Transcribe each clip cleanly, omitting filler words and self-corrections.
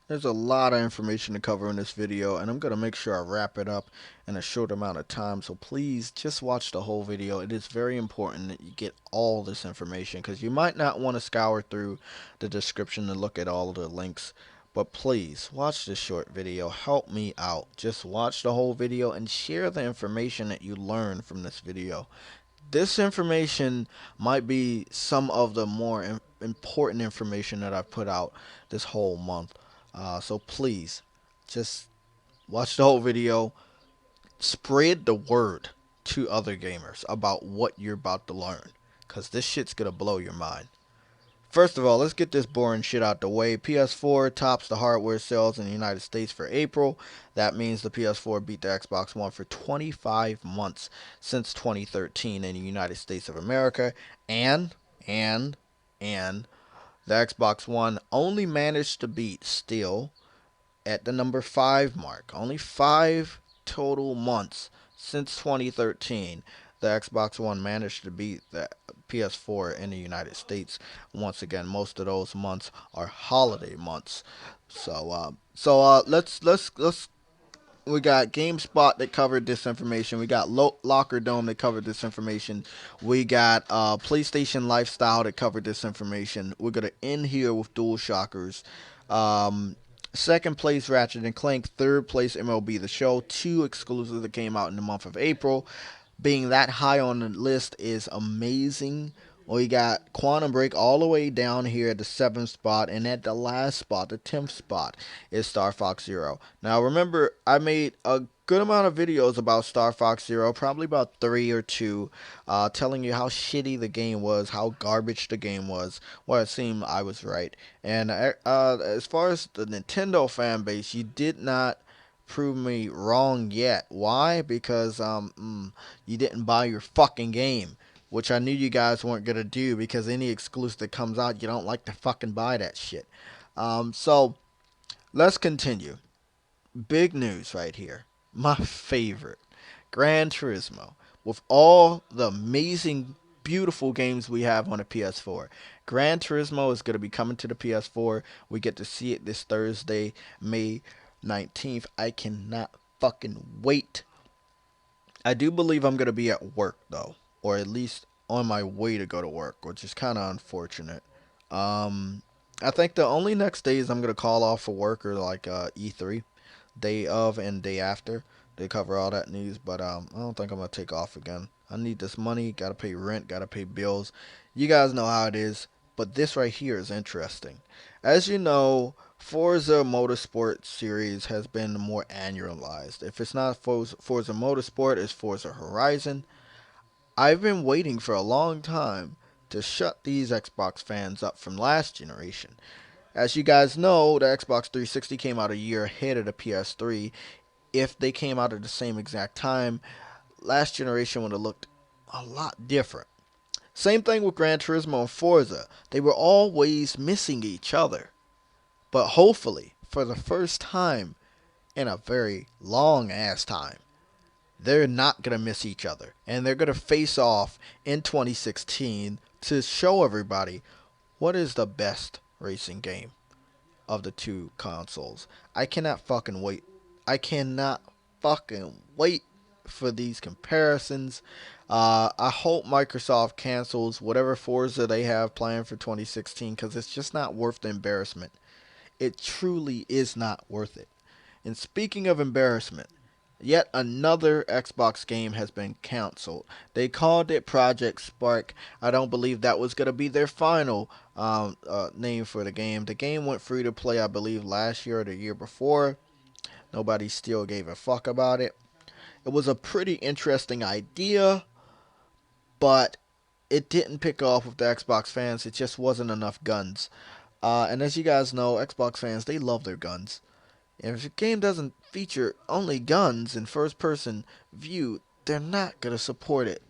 There's a lot of information to cover in this video, and I'm going to make sure I wrap it up in a short amount of time. So please just watch the whole video. It is very important that you get all this information because you might not want to scour through the description to look at all of the links. But please watch this short video. Help me out. Just watch the whole video and share the information that you learn from this video. This information might be some of the more important information that I've put out this whole month. So please, just watch the whole video. Spread the word to other gamers about what you're about to learn. Because this shit's going to blow your mind. First of all, let's get this boring shit out the way. PS4 tops the hardware sales in the United States for April. That means the PS4 beat the Xbox One for 25 months since 2013 in the United States of America. And, and, and, the Xbox One only managed to beat still at the number 5 mark. Only 5 total months since 2013. The Xbox One managed to beat the PS4 in the United States. Once again, most of those months are holiday months. Let's we got GameSpot that covered this information. We got Locker Dome that covered this information. We got PlayStation Lifestyle that covered this information. We're gonna end here with Dual Shockers. Second place Ratchet and Clank. Third place MLB The Show. Two exclusives that came out in the month of April. Being that high on the list is amazing. We got Quantum Break all the way down here at the 7th spot, and at the last spot, the 10th spot, is Star Fox Zero. Now, remember, I made a good amount of videos about Star Fox Zero, probably about 3 or 2, telling you how shitty the game was, how garbage the game was. Well, it seemed I was right. And as far as the Nintendo fan base, you did not prove me wrong yet. Why? Because you didn't buy your fucking game, which I knew you guys weren't gonna do because any exclusive that comes out, you don't like to fucking buy that shit. So let's continue. Big news right here. My favorite, Gran Turismo. With all the amazing, beautiful games we have on the PS4, Gran Turismo is going to be coming to the PS4. We get to see it this Thursday, May 19th. I cannot fucking wait. I do believe I'm going to be at work, though, or at least on my way to go to work, which is kind of unfortunate. Um, I think the only next days I'm going to call off for work are like E3, day of and day after. They cover all that news, but I don't think I'm gonna take off again. I need this money. Gotta pay rent. Gotta pay bills. You guys know how it is. But this right here is interesting. As you know, Forza Motorsport series has been more annualized. If it's not Forza Motorsport, it's Forza Horizon. I've been waiting for a long time to shut these Xbox fans up from last generation. As you guys know, the Xbox 360 came out a year ahead of the PS3. If they came out at the same exact time, last generation would have looked a lot different. Same thing with Gran Turismo and Forza. They were always missing each other. But hopefully, for the first time in a very long ass time, they're not going to miss each other. And they're going to face off in 2016 to show everybody what is the best racing game of the two consoles. I cannot fucking wait. I cannot fucking wait for these comparisons. I hope Microsoft cancels whatever Forza they have planned for 2016 because it's just not worth the embarrassment. It truly is not worth it. And speaking of embarrassment, yet another Xbox game has been canceled. They called it Project Spark. I don't believe that was going to be their final name for the game. The game went free to play, I believe, last year or the year before. Nobody still gave a fuck about it. It was a pretty interesting idea, but it didn't pick off with the Xbox fans. It just wasn't enough guns. And as you guys know, Xbox fans, they love their guns. And if a game doesn't feature only guns in first person view, they're not going to support it.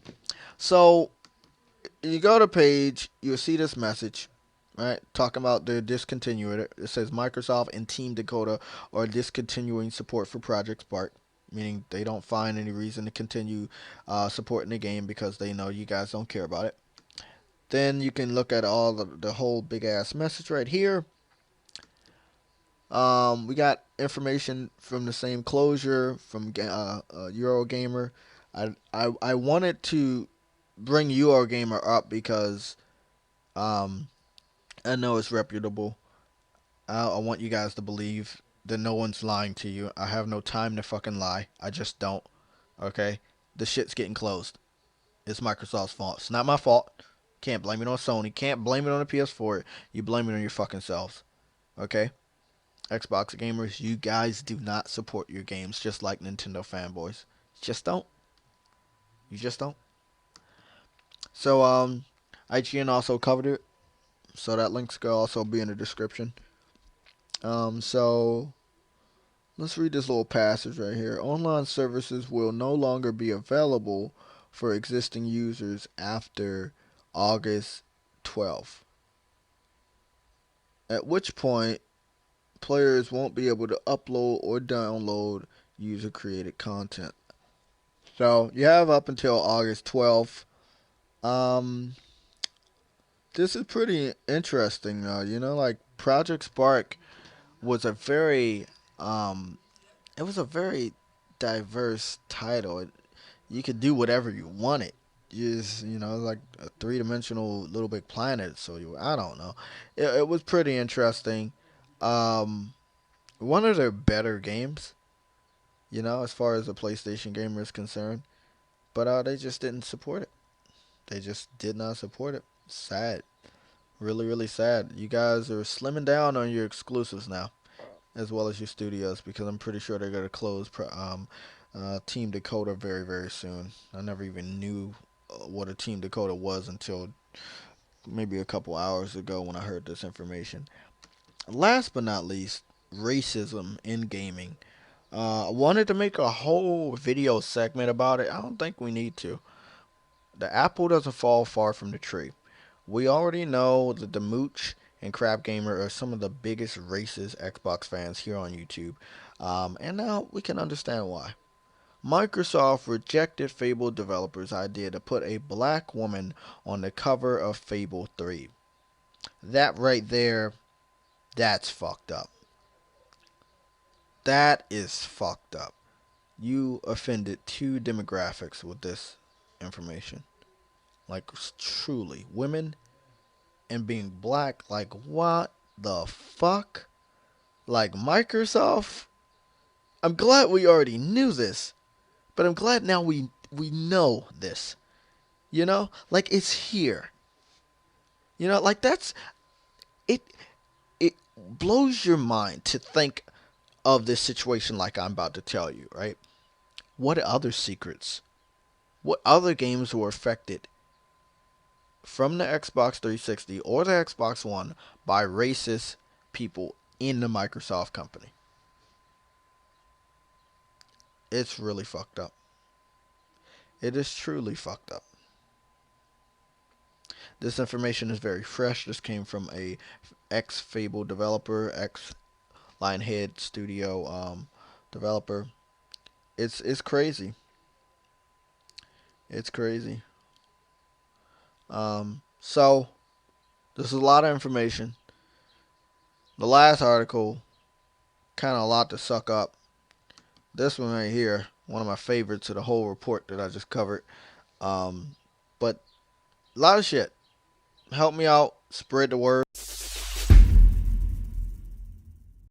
So, you go to page, you'll see this message, right? Talking about they're discontinuing it. It says Microsoft and Team Dakota are discontinuing support for Project Spark, meaning they don't find any reason to continue supporting the game because they know you guys don't care about it. Then you can look at all the whole big ass message right here. We got information from the same closure from Eurogamer. I wanted to bring Eurogamer up because um, I know it's reputable. I want you guys to believe that no one's lying to you. I have no time to fucking lie. I just don't. Okay? The shit's getting closed. It's Microsoft's fault. It's not my fault. Can't blame it on Sony. Can't blame it on the PS4. You blame it on your fucking selves. Okay? Xbox gamers, you guys do not support your games just like Nintendo fanboys. Just don't. You just don't. So IGN also covered it. So that link's gonna also be in the description. So let's read this little passage right here. Online services will no longer be available for existing users after August 12th. At which point players won't be able to upload or download user created content. So you have up until August 12th. Um, this is pretty interesting, though. Like Project Spark was a very, um, it was a very diverse title. You could do whatever you wanted. Like a three-dimensional Little Big Planet. So I don't know. It was pretty interesting. Um, one of their better games, as far as a PlayStation gamer is concerned. But they just didn't support it. They just did not support it. Sad. Really, really sad. You guys are slimming down on your exclusives now, as well as your studios, because I'm pretty sure they're going to close Team Dakota very, very soon. I never even knew what a Team Dakota was until maybe a couple hours ago when I heard this information. Last but not least, racism in gaming. I wanted to make a whole video segment about it. I don't think we need to. The apple doesn't fall far from the tree. We already know that the Mooch and Crab Gamer are some of the biggest racist Xbox fans here on YouTube. And now we can understand why. Microsoft rejected Fable developers' idea to put a black woman on the cover of Fable 3. That right there, that's fucked up. That is fucked up. You offended two demographics with this information. Like, truly. Women and being black. Like, what the fuck? Like, Microsoft? I'm glad we already knew this, but I'm glad now we know this. Like, it's here. Like, it it blows your mind to think of this situation like I'm about to tell you, right? What other secrets? What other games were affected from the Xbox 360 or the Xbox One by racist people in the Microsoft company? It's really fucked up. It is truly fucked up. This information is very fresh. This came from a ex Fable developer, ex Lionhead Studio developer. It's crazy. It's crazy. So this is a lot of information. The last article, kind of a lot to suck up. This one right here, one of my favorites of the whole report that I just covered. But a lot of shit. Help me out. Spread the word.